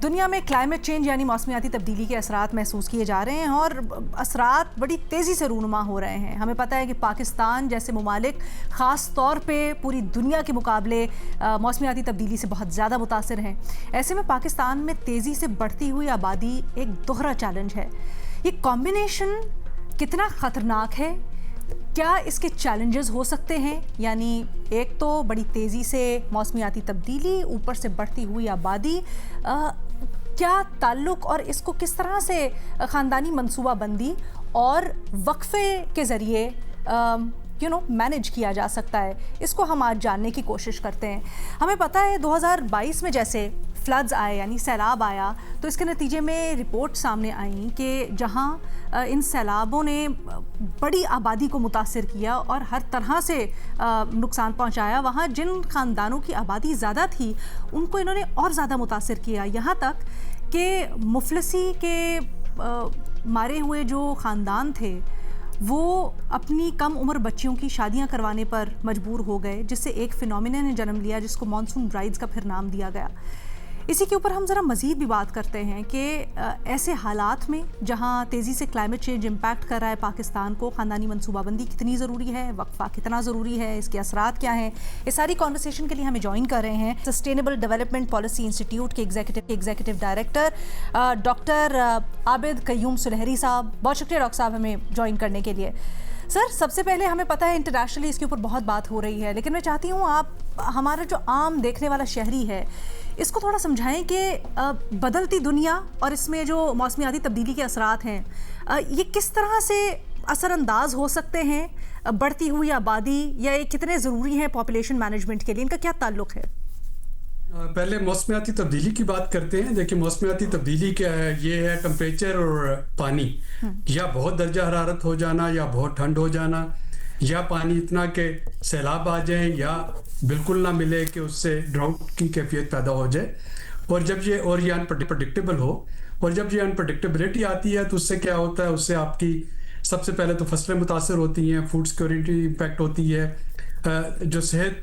दुनिया में climate change यानी मौसमियाती तब्दीली के असरात महसूस किए जा रहे हैं और असरात बड़ी तेज़ी से रूनुमा हो रहे हैं। हमें पता है कि पाकिस्तान जैसे ममालिक ख़ास तौर पे पूरी दुनिया के मुकाबले मौसमियाती तब्दीली से बहुत ज़्यादा मुतासिर हैं। ऐसे में पाकिस्तान में तेज़ी से बढ़ती हुई आबादी एक दोहरा चैलेंज है। ये कॉम्बिनेशन कितना ख़तरनाक है? क्या इसके चैलेंजेस हो सकते हैं? यानी एक तो बड़ी तेज़ी से मौसमियाती तब्दीली, ऊपर से बढ़ती हुई आबादी, क्या ताल्लुक़ और इसको किस तरह से ख़ानदानी मनसूबाबंदी और वक्फे के ज़रिए मैनेज किया जा सकता है, इसको हम आज जानने की कोशिश करते हैं। हमें पता है 2022 में जैसे फ्लड्स आए यानी सैलाब आया, तो इसके नतीजे में रिपोर्ट सामने आई कि जहां इन सैलाबों ने बड़ी आबादी को मुतासिर किया और हर तरह से नुकसान पहुंचाया, वहां जिन ख़ानदानों की आबादी ज़्यादा थी उनको इन्होंने और ज़्यादा मुतासिर किया, यहाँ तक कि मुफलिसी के मारे हुए जो ख़ानदान थे वो अपनी कम उम्र बच्चियों की शादियां करवाने पर मजबूर हो गए, जिससे एक फिनोमिना ने जन्म लिया जिसको मॉनसून ब्राइड्स का फिर नाम दिया गया। इसी के ऊपर हम ज़रा मज़ीद भी बात करते हैं कि ऐसे हालात में जहां तेज़ी से क्लाइमेट चेंज इम्पैक्ट कर रहा है पाकिस्तान को, ख़ानदानी मनसूबाबंदी कितनी ज़रूरी है, वक्फा कितना ज़रूरी है, इसके असरात क्या हैं। इस सारी कॉन्वर्सेशन के लिए हमें ज्वाइन कर रहे हैं सस्टेनेबल डेवलपमेंट पॉलिसी इंस्टीट्यूट के executive director doctor Abid Qayyum Sunehri sahab. बहुत शुक्रिया डॉक्टर साहब हमें ज्वाइन करने के लिए। सर, सबसे पहले हमें पता है इंटरनेशनली इसके ऊपर बहुत बात हो रही है, लेकिन मैं चाहती हूँ आप हमारा जो आम देखने वाला शहरी है इसको थोड़ा समझाएं कि बदलती दुनिया और इसमें जो मौसमियाती तब्दीली के असरात हैं, ये किस तरह से असरअंदाज हो सकते हैं बढ़ती हुई आबादी, या ये कितने ज़रूरी हैं पॉपुलेशन मैनेजमेंट के लिए, इनका क्या ताल्लुक़ है? पहले मौसमियाती तब्दीली की बात करते हैं। देखिए, मौसमियाती तब्दीली क्या है? ये है टेम्परेचर और पानी, या बहुत दर्जा हरारत हो जाना, या बहुत ठंड हो जाना, या पानी इतना कि सैलाब आ जाए, या बिल्कुल ना मिले कि उससे ड्राउट की कैफियत पैदा हो जाए। और जब ये अनप्रडिक्टेबल हो, और जब ये अनप्रडिक्टेबिलिटी आती है तो उससे क्या होता है? उससे आपकी सबसे पहले तो फसलें मुतासर होती हैं, फूड सिक्योरिटी इम्पैक्ट होती है, जो सेहत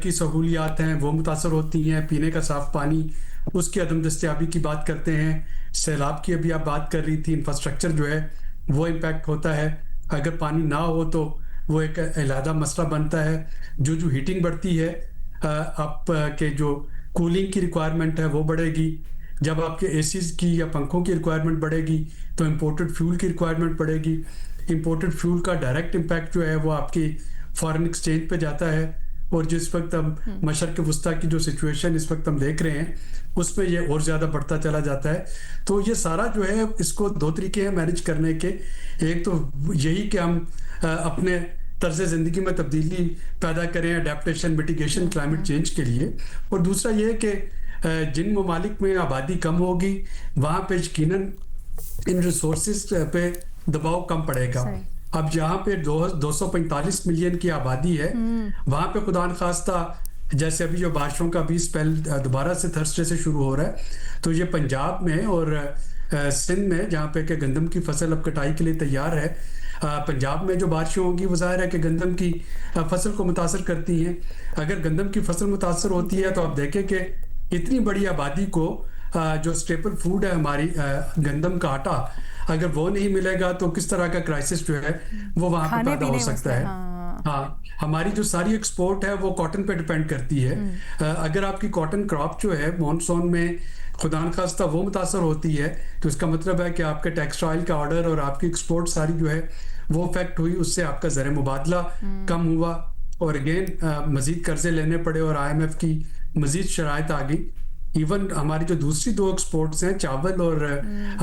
की सहूलियात हैं वो मुतासर होती हैं, पीने का साफ़ पानी उसकी अदम दस्तियाबी की बात करते हैं, सैलाब की अभी आप बात कर रही थी, इंफ्रास्ट्रक्चर जो है वो इम्पैक्ट होता है। अगर पानी ना हो तो वो एक अलहदा मसला बनता है। जो हीटिंग बढ़ती है, आप के जो कूलिंग की रिक्वायरमेंट है वो बढ़ेगी। जब आपके एसीज़ की या पंखों की रिक्वायरमेंट बढ़ेगी तो इम्पोर्टेड फ्यूल की रिक्वायरमेंट बढ़ेगी। इम्पोर्टेड फ्यूल का डायरेक्ट इम्पैक्ट जो है वो आपकी फॉरेन एक्सचेंज पे जाता है, और जिस वक्त हम मशरक़ वस्ता की जो सिचुएशन इस वक्त हम देख रहे हैं उसमें ये और ज़्यादा बढ़ता चला जाता है। तो ये सारा जो है, इसको दो तरीके हैं मैनेज करने के। एक तो यही कि हम अपने तर्ज़ ज़िंदगी में तब्दीली पैदा करें, अडेप्टेशन मिटिगेशन क्लाइमेट चेंज के लिए, और दूसरा ये कि जिन ममालिक में आबादी कम होगी वहाँ पे यकीनन इन रिसोर्सेज पे दबाव कम पड़ेगा। अब जहाँ पे 245 मिलियन की आबादी है, वहाँ पे खुदा न खास्ता जैसे अभी जो बारिशों का भी स्पेल दोबारा से थर्सडे से शुरू हो रहा है, तो ये पंजाब में और सिंध में जहाँ पे कि गंदम की फसल अब कटाई के लिए तैयार है, पंजाब में जो बारिशें होंगी वो ज़ाहिर है कि गंदम की फसल को मुतासर करती हैं। अगर गंदम की फसल मुतासर होती है तो आप देखें कि इतनी बड़ी आबादी को जो स्टेपल फूड है हमारी गंदम का आटा, अगर वो नहीं मिलेगा तो किस तरह का क्राइसिस जो है वो वहाँ पे पैदा हो सकता है। हाँ, हमारी जो सारी एक्सपोर्ट है वो कॉटन पे डिपेंड करती है। अगर आपकी कॉटन क्रॉप जो है मॉनसून में खुदा न खास्ता वो मुतासर होती है तो इसका मतलब है कि आपके टेक्सटाइल का ऑर्डर और आपकी एक्सपोर्ट सारी जो है वो इफेक्ट हुई, उससे आपका ज़र मुबादला कम हुआ, और अगेन मजीद कर्जे लेने पड़े और IMF की मजीद शराइत आ गई। इवन हमारी जो दूसरी दो एक्सपोर्ट्स हैं, चावल और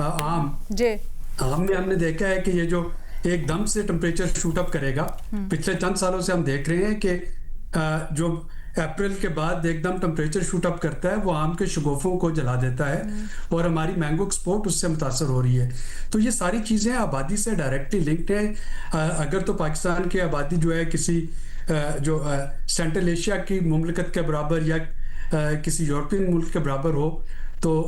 आम में हमने देखा है कि ये जो एकदम से टेम्परेचर शूट अप करेगा, पिछले चंद सालों से हम देख रहे हैं कि जो अप्रैल के बाद एकदम टेम्परेचर शूट अप करता है वो आम के शगुफों को जला देता है, और हमारी मैंगो एक्सपोर्ट उससे मुतासर हो रही है। तो ये सारी चीज़ें आबादी से डायरेक्टली लिंक्ड हैं। अगर तो पाकिस्तान की आबादी जो है किसी जो सेंट्रल एशिया की मुमलिकत के बराबर या किसी यूरोपियन मुल्क के बराबर हो, तो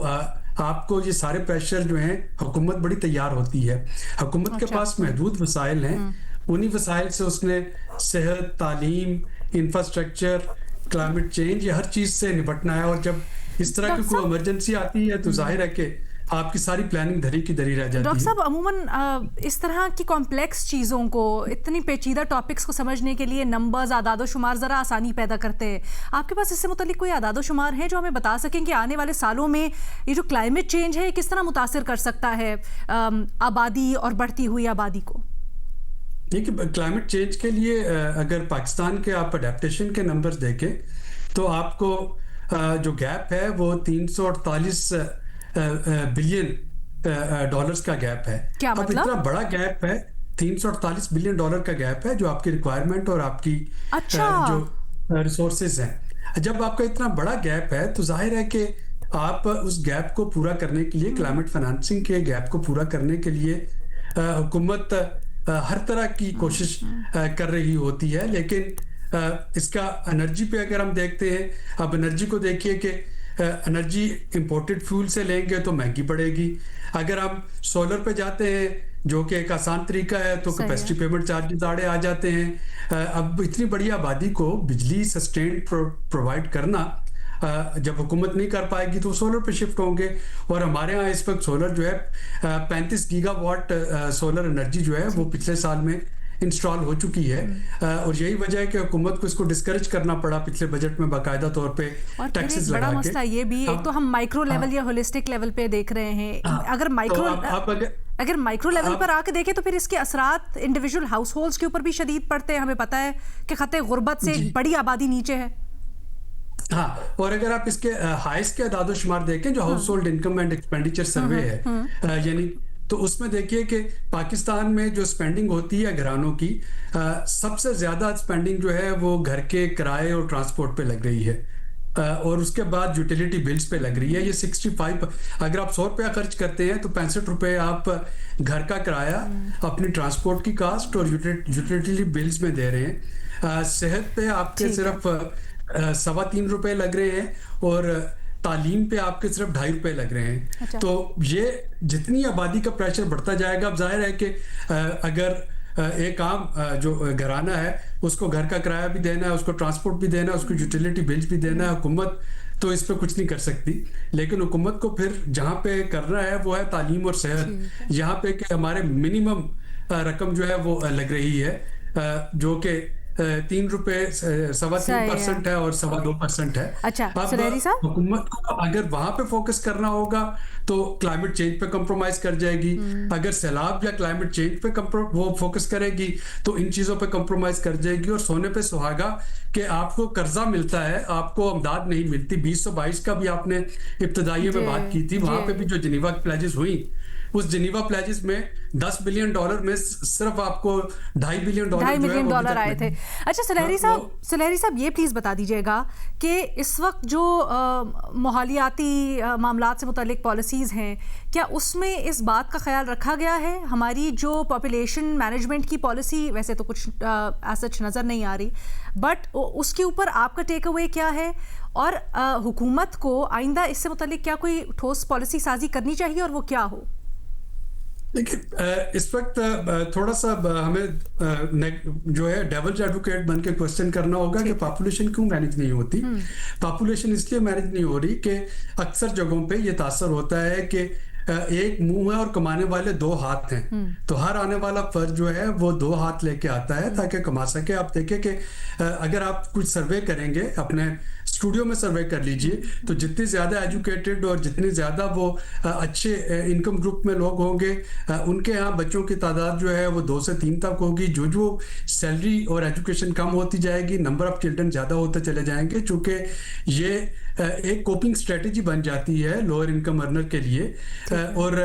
आपको ये सारे प्रेशर जो हैं, हुकूमत बड़ी तैयार होती है। हुकूमत के पास महदूद वसाइल हैं, उन्हीं वसाइल से उसने सेहत, तालीम, इंफ्रास्ट्रक्चर, क्लाइमेट चेंज, ये हर चीज़ से निपटना है। और जब इस तरह की डॉक्टर कोई साहब इमरजेंसी आती है तो जाहिर है कि आपकी सारी प्लानिंग धरी की धरी रह जाती डॉक्टर है। साहब अमूमन इस तरह की कॉम्प्लेक्स चीज़ों को, इतनी पेचीदा टॉपिक्स को समझने के लिए नंबर्स, आदाद शुमार ज़रा आसानी पैदा करते हैं। आपके पास इससे मुतालिक कोई आदाद शुमार है जो हमें बता सकें कि आने वाले सालों में ये जो क्लाइमेट चेंज है किस तरह मुतासिर कर सकता है आबादी और बढ़ती हुई आबादी को? देखिए, क्लाइमेट चेंज के लिए अगर पाकिस्तान के आप अडेप्टेशन के नंबर्स देखें तो आपको जो गैप है वो 348 बिलियन डॉलर्स का गैप है। क्या अब मतलब? इतना बड़ा गैप है, 348 बिलियन डॉलर का गैप है जो आपकी रिक्वायरमेंट और आपकी अच्छा। जो रिसोर्सेज हैं। जब आपका इतना बड़ा गैप है तो जाहिर है कि आप उस गैप को पूरा करने के लिए, क्लाइमेट फाइनेंसिंग के गैप को पूरा करने के लिए हुकूमत हर तरह की कोशिश कर रही होती है। लेकिन इसका एनर्जी पे अगर हम देखते हैं, अब एनर्जी को देखिए कि एनर्जी इंपोर्टेड फ्यूल से लेंगे तो महंगी पड़ेगी। अगर हम सोलर पे जाते हैं जो कि एक आसान तरीका है तो कैपेसिटी पेमेंट चार्जेस आड़े आ जाते हैं। अब इतनी बड़ी आबादी को बिजली सस्टेन प्रोवाइड करना जब हुकूमत नहीं कर पाएगी तो सोलर पे शिफ्ट होंगे। और हमारे यहाँ इस वक्त सोलर जो है 35 गीगावाट सोलर एनर्जी जो है वो पिछले साल में इंस्टॉल हो चुकी है। और यही वजह है कि हुकूमत को इसको डिस्करेज करना पड़ा पिछले बजट में बाकायदा तौर पे टैक्सेस लगा के। बड़ा मसला ये भी, एक तो हम माइक्रो लेवल या होलिस्टिक लेवल पे देख रहे हैं। अगर माइक्रो लेवल पर आके देखें तो फिर इसके असरात इंडिविजुअल हाउस होल्ड्स के ऊपर भी शदीद पड़ते हैं। हमें पता है कि खतरे गुर्बत से बड़ी आबादी नीचे है। हाँ, और अगर आप इसके हाइस्ट के अदाद शुमार देखें जो house hold income and expenditure सर्वे है, यानी तो उसमें देखिए कि पाकिस्तान में जो स्पेंडिंग होती है घरानों की, सबसे ज्यादा स्पेंडिंग जो है वो घर के किराए और ट्रांसपोर्ट पे लग रही है। और उसके बाद यूटिलिटी बिल्स पे लग रही है। ये 65, अगर आप 100 रुपया खर्च करते हैं तो 65 रुपए आप घर का किराया, अपनी ट्रांसपोर्ट की कास्ट और यूटिलिटी बिल्स में दे रहे हैं। सेहत पे आपके सिर्फ 3.25 रुपए लग रहे हैं और तालीम पे आपके सिर्फ 2.5 रुपए लग रहे हैं। अच्छा। तो ये जितनी आबादी का प्रेशर बढ़ता जाएगा, अब जाहिर है कि अगर एक आम जो घराना है उसको घर का किराया भी देना है, उसको ट्रांसपोर्ट भी देना है, उसको यूटिलिटी बिल्स भी देना है, हुकूमत तो इस पे कुछ नहीं कर सकती। लेकिन हुकूमत को फिर जहाँ पे करना है वो है तालीम और सेहत। यहाँ पे कि हमारे मिनिमम रकम जो है वो लग रही है, जो कि 3 रुपए 3.25% है और 2.25% है। अच्छा, अब हुकूमत को अगर वहां पे फोकस करना होगा तो क्लाइमेट चेंज पे कंप्रोमाइज कर जाएगी। अगर सैलाब या क्लाइमेट चेंज पे वो फोकस करेगी तो इन चीजों पे कंप्रोमाइज कर जाएगी। और सोने पे सुहागा कि आपको कर्जा मिलता है, आपको अमदाद नहीं मिलती। 2022 का भी आपने इब्तदाई में बात की थी, वहां पे भी जो जिनीवा प्लेजेस हुई, उस जिनीवा प्लेजेस में $10 बिलियन में सिर्फ आपको $2.5 बिलियन आए थे। अच्छा सुलहरी साहब ये प्लीज बता दीजिएगा कि इस वक्त जो माहौलियाती मामलात से मुतालिक पॉलिसीज हैं, क्या उसमें इस बात का ख्याल रखा गया है? हमारी जो पॉपुलेशन मैनेजमेंट की पॉलिसी, वैसे तो कुछ सच नजर नहीं आ रही, बट उसके ऊपर आपका टेक अवे क्या है? और हुकूमत को आइंदा इससे मुतालिक क्या कोई ठोस पॉलिसी साजी करनी चाहिए और वो क्या हो? देखिए, इस वक्त थोड़ा सा हमें जो है डेविल्स एडवोकेट बन के क्वेश्चन करना होगा कि पॉपुलेशन क्यों मैनेज नहीं होती। पॉपुलेशन इसलिए मैनेज नहीं हो रही कि अक्सर जगहों पे ये तासर होता है कि एक मुंह है और कमाने वाले 2 हाथ हैं। तो हर आने वाला फर्ज जो है वो 2 हाथ लेके आता है ताकि कमा सके। आप देखें कि अगर आप कुछ सर्वे करेंगे, अपने स्टूडियो में सर्वे कर लीजिए, तो जितनी ज्यादा एजुकेटेड और जितनी ज्यादा वो अच्छे इनकम ग्रुप में लोग होंगे, उनके यहाँ बच्चों की तादाद जो है वो 2 से 3 तक होगी। जो सैलरी और एजुकेशन कम होती जाएगी, नंबर ऑफ चिल्ड्रन ज्यादा होते चले जाएंगे, चूंकि ये एक कोपिंग स्ट्रेटेजी बन जाती है लोअर इनकम अर्नर के लिए। और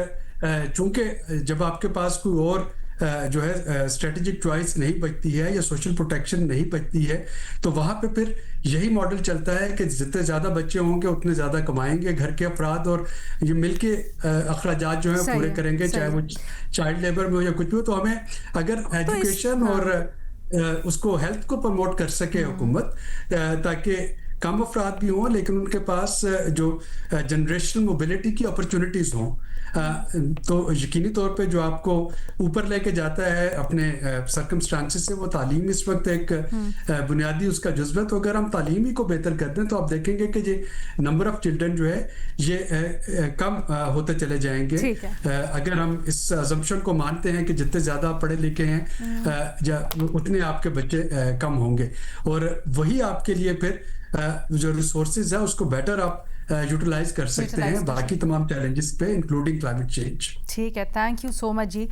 चूंकि जब आपके पास कोई और जो है स्ट्रेटेजिक चॉइस नहीं बचती है या सोशल प्रोटेक्शन नहीं बचती है, तो वहां पे फिर यही मॉडल चलता है कि जितने ज्यादा बच्चे होंगे उतने ज्यादा कमाएंगे घर के अफराद, और ये मिलके अखराजात जो है पूरे करेंगे, चाहे वो चाइल्ड लेबर में हो या कुछ भी हो। तो हमें अगर एजुकेशन और उसको हेल्थ को प्रमोट कर सके हुकूमत, ताकि कम अफराद भी हों लेकिन उनके पास जो जनरेशनल मोबिलिटी की अपॉर्चुनिटीज हों, तो यकीनी तौर पे जो आपको ऊपर लेके जाता है अपने सर्कमस्टांसिस से, वो तालीम इस वक्त एक बुनियादी उसका जुज़्व है। तो अगर हम तालीम ही को बेहतर कर दें तो आप देखेंगे कि ये नंबर ऑफ चिल्ड्रन जो है ये कम होते चले जाएंगे। ठीक है। अगर हम इस अजम्पशन को मानते हैं कि जितने ज़्यादा पढ़े लिखे हैं उतने आपके बच्चे कम होंगे, और वही आपके लिए फिर जो रिसोर्सेज है उसको बेटर आप यूटिलाइज कर सकते हैं बाकी तमाम चैलेंजेस पे, इंक्लूडिंग क्लाइमेट चेंज। ठीक है, thank you so much ji.